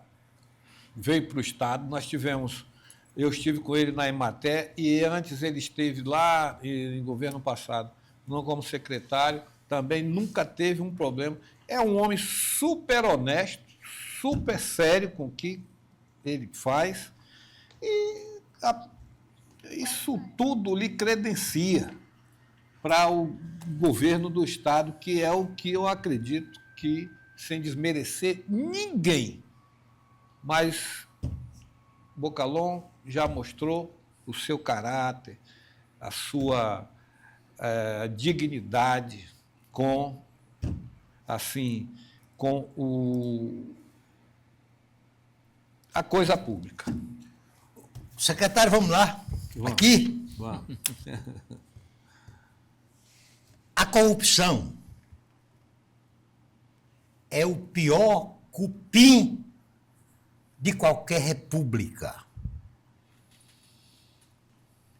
o Estado, eu estive com ele na Emater e antes ele esteve lá em governo passado, não como secretário, também nunca teve um problema. É um homem super honesto, super sério com o que ele faz e isso tudo lhe credencia para o governo do Estado, que é o que eu acredito que, sem desmerecer ninguém, mas Bocalhau já mostrou o seu caráter, a sua dignidade com a coisa pública. Secretário, vamos lá. Aqui. Vamos. A corrupção é o pior cupim de qualquer república.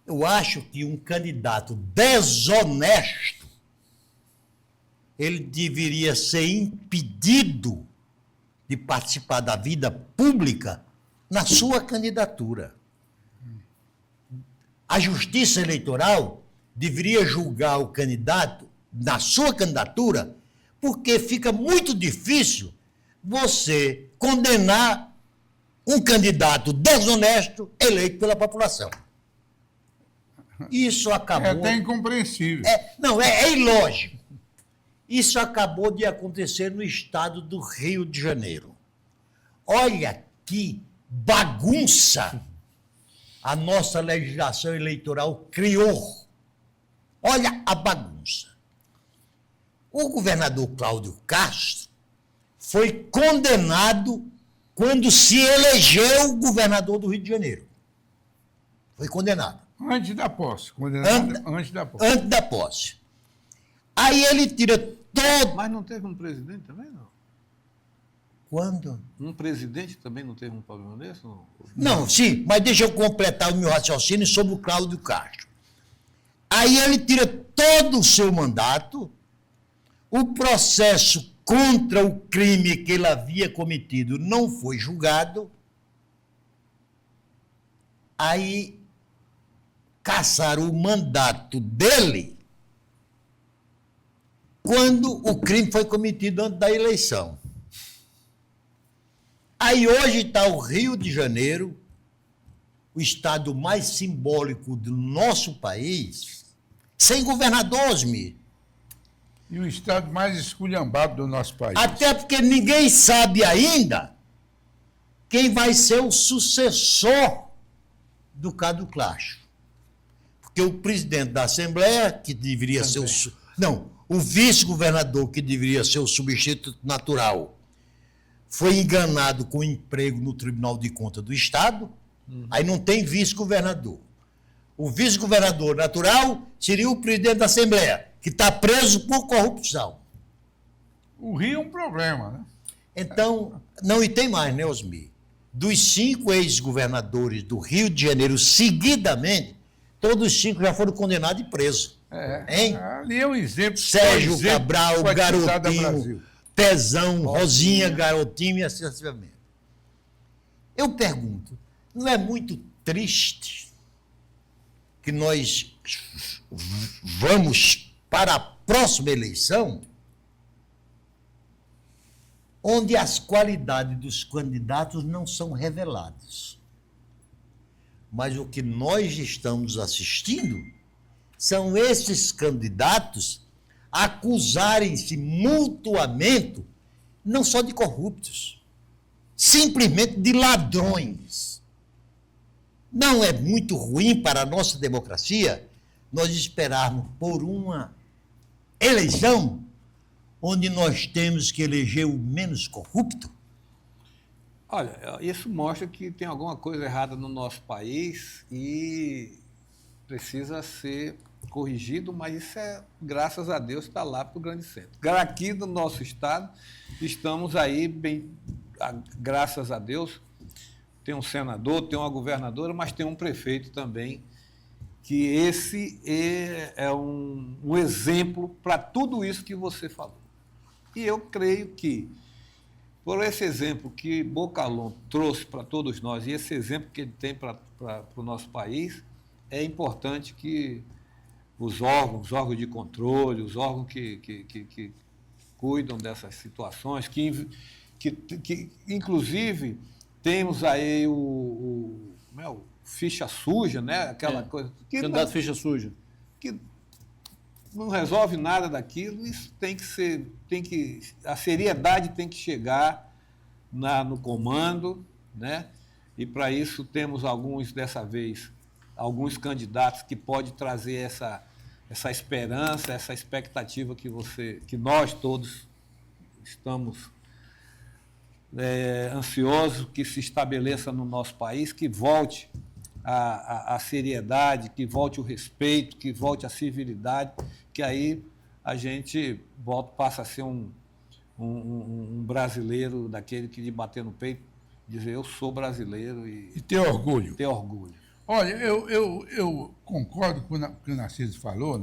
Eu acho que um candidato desonesto, ele deveria ser impedido de participar da vida pública na sua candidatura. A Justiça Eleitoral deveria julgar o candidato na sua candidatura, porque fica muito difícil você condenar um candidato desonesto eleito pela população. Isso acabou... É até incompreensível. É ilógico. Isso acabou de acontecer no estado do Rio de Janeiro. Olha que bagunça a nossa legislação eleitoral criou. Olha a bagunça. O governador Cláudio Castro foi condenado quando se elegeu governador do Rio de Janeiro. Foi condenado. Antes da posse. Antes da posse. Antes da posse. Aí ele tira todo... Mas não teve um presidente também, não? Quando? Um presidente também não teve um problema desse? Não? Não, sim, mas deixa eu completar o meu raciocínio sobre o Cláudio Castro. Aí ele tira todo o seu mandato, o processo contra o crime que ele havia cometido não foi julgado, aí cassaram o mandato dele quando o crime foi cometido antes da eleição. Aí hoje está o Rio de Janeiro, o estado mais simbólico do nosso país, sem governador, Osmir. E o estado mais esculhambado do nosso país. Até porque ninguém sabe ainda quem vai ser o sucessor do Cláudio Castro. Porque o presidente da Assembleia, que deveria ser o vice-governador, que deveria ser o substituto natural, foi enganado com emprego no Tribunal de Contas do Estado, aí não tem vice-governador. O vice-governador natural seria o presidente da Assembleia, que está preso por corrupção. O Rio é um problema, né? Então, não, e tem mais, né, Osmir? dos 5 ex-governadores do Rio de Janeiro, seguidamente, todos os 5 já foram condenados e presos. Hein? Ali é um exemplo. Sérgio exemplo Cabral, foi atizado ao Garotinho, Brasil. Pezão, Rosinha, Garotinho e assim sucessivamente. Eu pergunto, não é muito triste que nós vamos para a próxima eleição onde as qualidades dos candidatos não são reveladas? Mas o que nós estamos assistindo são esses candidatos acusarem-se mutuamente, não só de corruptos, simplesmente de ladrões. Não é muito ruim para a nossa democracia nós esperarmos por uma eleição onde nós temos que eleger o menos corrupto? Olha, isso mostra que tem alguma coisa errada no nosso país e precisa ser corrigido, mas isso é, graças a Deus, está lá para o Grande Centro. Aqui no nosso estado, estamos aí bem, graças a Deus, tem um senador, tem uma governadora, mas tem um prefeito também, que esse é um exemplo para tudo isso que você falou. E eu creio que, por esse exemplo que Bocalhon trouxe para todos nós, e esse exemplo que ele tem para o nosso país, é importante que os órgãos de controle, os órgãos que cuidam dessas situações, que inclusive temos aí o ficha suja, né? Aquela coisa. Candidato ficha suja. Que não resolve nada daquilo, isso tem que ser, a seriedade tem que chegar no comando, né? E para isso temos dessa vez, alguns candidatos que podem trazer essa esperança, essa expectativa que nós todos estamos ansiosos que se estabeleça no nosso país, que volte a seriedade, que volte o respeito, que volte a civilidade, que aí a gente passa a ser um brasileiro daquele que de bater no peito, dizer eu sou brasileiro e ter orgulho. Ter orgulho. Olha, eu concordo com o que o Narciso falou,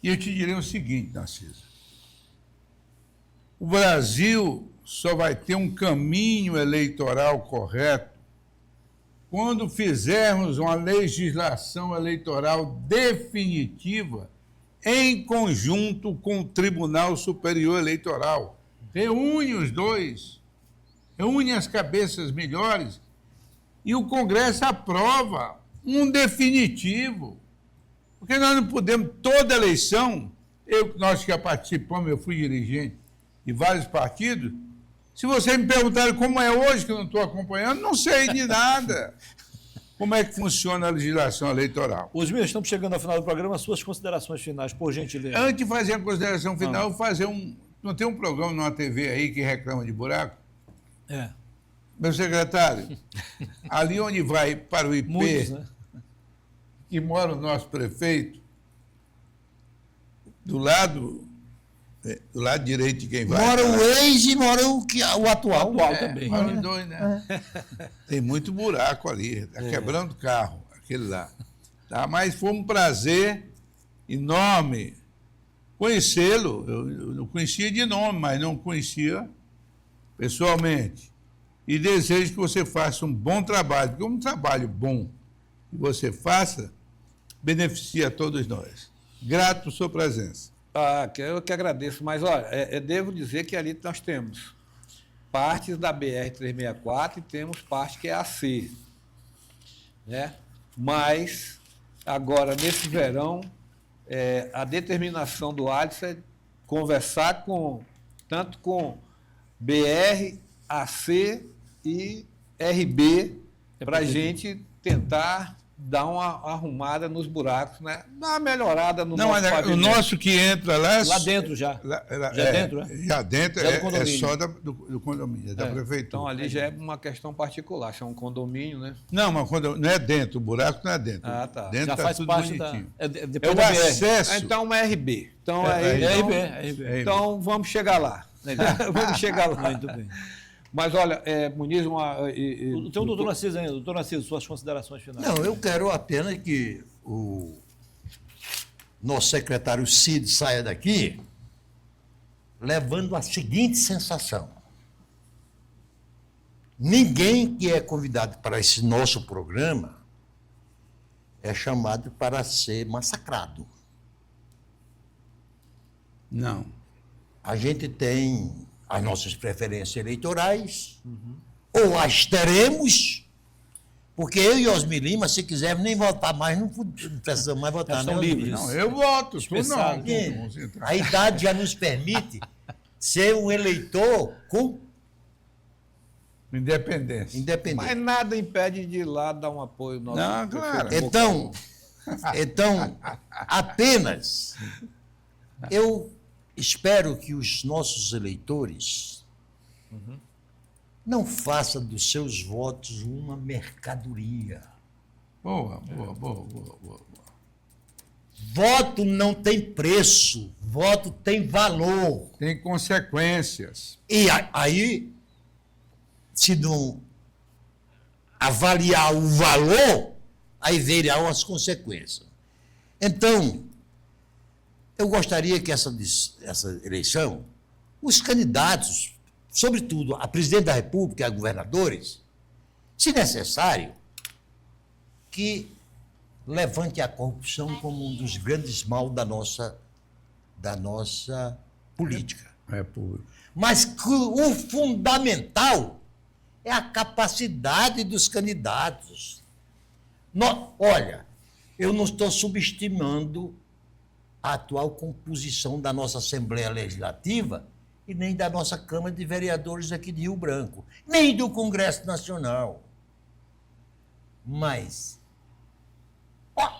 e eu te direi o seguinte, Narciso. O Brasil só vai ter um caminho eleitoral correto quando fizermos uma legislação eleitoral definitiva em conjunto com o Tribunal Superior Eleitoral. Reúne os dois, reúne as cabeças melhores e o Congresso aprova um definitivo. Porque nós não podemos, toda eleição, nós que participamos, eu fui dirigente de vários partidos, se você me perguntar como é hoje, que eu não estou acompanhando, não sei de nada. Como é que funciona a legislação eleitoral? Osmir, estamos chegando ao final do programa, suas considerações finais, por gentileza. Antes de fazer a consideração final, vou fazer não tem um programa numa TV aí que reclama de buraco? Meu secretário, ali onde vai para o IP, muitos, né? Que mora o nosso prefeito, do lado direito de quem vai. Mora o ex e mora o atual. O atual também. Mora os dois, né? Tem muito buraco ali, está quebrando o carro, aquele lá. Tá? Mas foi um prazer enorme conhecê-lo. Eu não conhecia de nome, mas não conhecia pessoalmente. E desejo que você faça um bom trabalho, porque um trabalho bom que você faça beneficia a todos nós. Grato por sua presença. Eu que agradeço, mas olha, devo dizer que ali nós temos partes da BR-364 e temos parte que é AC, né? Mas agora, nesse verão, a determinação do Alisson é conversar tanto com BR, AC e RB para a gente tentar dar uma arrumada nos buracos, né? Dar uma melhorada no nosso pavimento. O nosso que entra lá dentro já. Já dentro, né? Já dentro é só do condomínio, da prefeitura. Então ali já é uma questão particular, isso é um condomínio, né? Não, mas não é dentro, o buraco não é dentro. Tá. Dentro já tá faz tudo parte bonitinho. Depois o da acesso. Então uma RB. Então, RB. então vamos chegar lá. Vamos chegar lá. Muito bem. Mas, olha, Muniz, Tem o doutor Narciso ainda. Doutor Narciso, suas considerações finais. Não, eu quero apenas que o nosso secretário Cid saia daqui levando a seguinte sensação. Ninguém que é convidado para esse nosso programa é chamado para ser massacrado. Não. A gente tem as nossas preferências eleitorais, ou as teremos, porque eu e Osmir Lima, se quisermos nem votar mais, não precisamos mais votar. São né, livres. Não, eu voto, tu não. Expressado. Porque a idade já nos permite ser um eleitor com Independência. independente. mas nada impede de ir lá dar um apoio ao nosso Não, prefeito claro. Então, apenas eu espero que os nossos eleitores não façam dos seus votos uma mercadoria. Boa. Voto não tem preço, voto tem valor. Tem consequências. E aí, se não avaliar o valor, aí virão as consequências. Então, eu gostaria que essa eleição, os candidatos, sobretudo a presidente da República e a governadores, se necessário, que levante a corrupção como um dos grandes mal da nossa política. É público. Mas que o fundamental é a capacidade dos candidatos. Olha, eu não estou subestimando a atual composição da nossa Assembleia Legislativa e nem da nossa Câmara de Vereadores aqui de Rio Branco, nem do Congresso Nacional. Mas,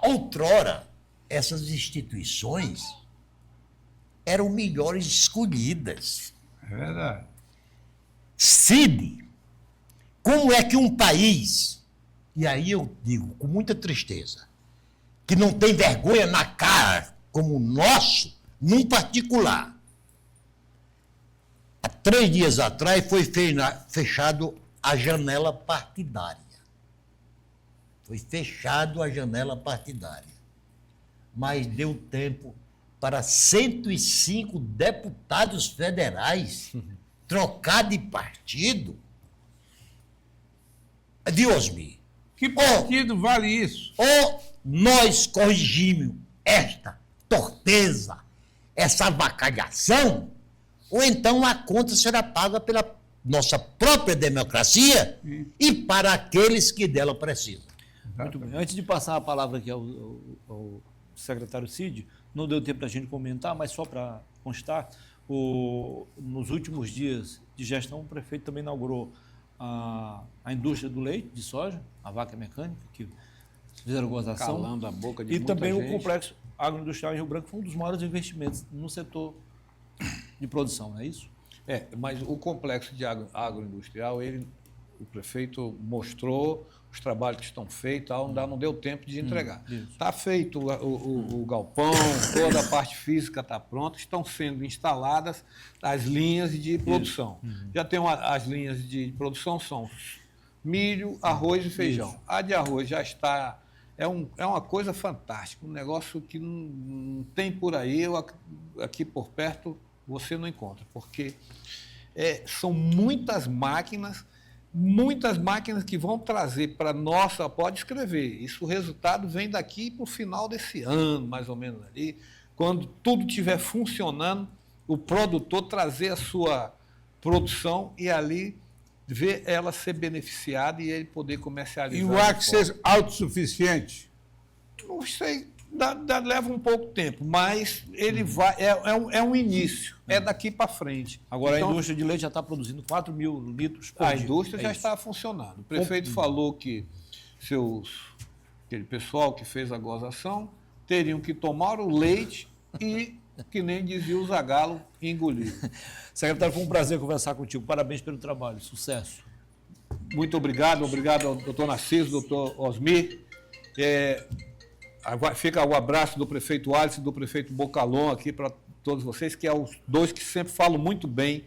outrora, essas instituições eram melhores escolhidas. É verdade. Cid, como é que um país, e aí eu digo com muita tristeza, que não tem vergonha na cara como o nosso, num particular. Há 3 dias atrás foi fechado a janela partidária. Foi fechado a janela partidária. Mas deu tempo para 105 deputados federais trocar de partido. Osmir, Que partido vale isso? ou nós corrigimos esta torpeza, essa avacalhação, ou então a conta será paga pela nossa própria democracia e para aqueles que dela precisam. Muito bem. Antes de passar a palavra aqui ao secretário Cid, não deu tempo da gente comentar, mas só para constar, nos últimos dias de gestão, o prefeito também inaugurou a indústria do leite de soja, a vaca mecânica, que fizeram gozação. calando a boca de E muita também gente. o complexo agroindustrial em Rio Branco foi um dos maiores investimentos no setor de produção, não é isso? Mas o complexo de agroindustrial, o prefeito mostrou os trabalhos que estão feitos, não deu tempo de entregar. Está feito o galpão, toda a parte física está pronta, estão sendo instaladas as linhas de produção. Já tem as linhas de produção, são milho, arroz e feijão. A de arroz já está... É uma coisa fantástica, um negócio que não tem por aí, aqui por perto você não encontra, porque são muitas máquinas que vão trazer para nossa, pode escrever, isso o resultado vem daqui para o final desse ano, mais ou menos ali, quando tudo estiver funcionando, o produtor trazer a sua produção e ali ver ela ser beneficiada e ele poder comercializar. E o Acre ser autossuficiente? Não sei, leva um pouco tempo, mas ele vai, é um início, é daqui para frente. Agora Então, a indústria de leite já está produzindo 4 mil litros por a dia. indústria já isso. está funcionando. O prefeito falou que aquele pessoal que fez a gozação teriam que tomar o leite e, que nem dizia o Zagallo, engolir. Secretário, foi um prazer conversar contigo. Parabéns pelo trabalho. Sucesso. Muito obrigado ao doutor Narciso, doutor Osmir. Fica o abraço do prefeito Alice e do prefeito Bocalon aqui para todos vocês, que é os dois que sempre falam muito bem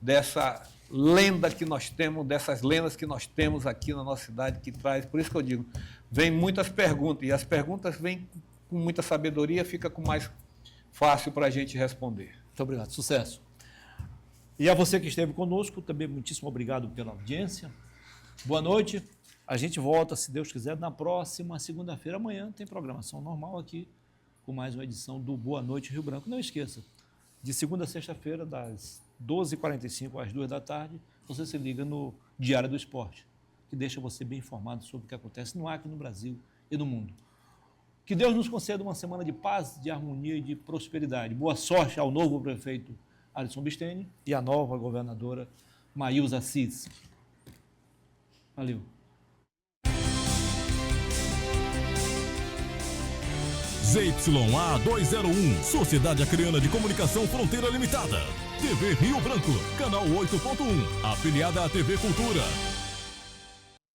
dessa lenda que nós temos, dessas lendas que nós temos aqui na nossa cidade, que traz, por isso que eu digo, vem muitas perguntas, e as perguntas vêm com muita sabedoria, fica com mais fácil para a gente responder. Muito obrigado, sucesso. E a você que esteve conosco, também muitíssimo obrigado pela audiência. Boa noite. A gente volta, se Deus quiser, na próxima segunda-feira. Amanhã tem programação normal aqui, com mais uma edição do Boa Noite Rio Branco. Não esqueça, de segunda a sexta-feira, das 12h45 às 2 da tarde, você se liga no Diário do Esporte, que deixa você bem informado sobre o que acontece no Acre, no Brasil e no mundo. Que Deus nos conceda uma semana de paz, de harmonia e de prosperidade. Boa sorte ao novo prefeito Alisson Bisteni e à nova governadora Maílza Assis. Valeu. ZYA 201, Sociedade Acreana de Comunicação Fronteira Limitada. TV Rio Branco, canal 8.1, afiliada à TV Cultura.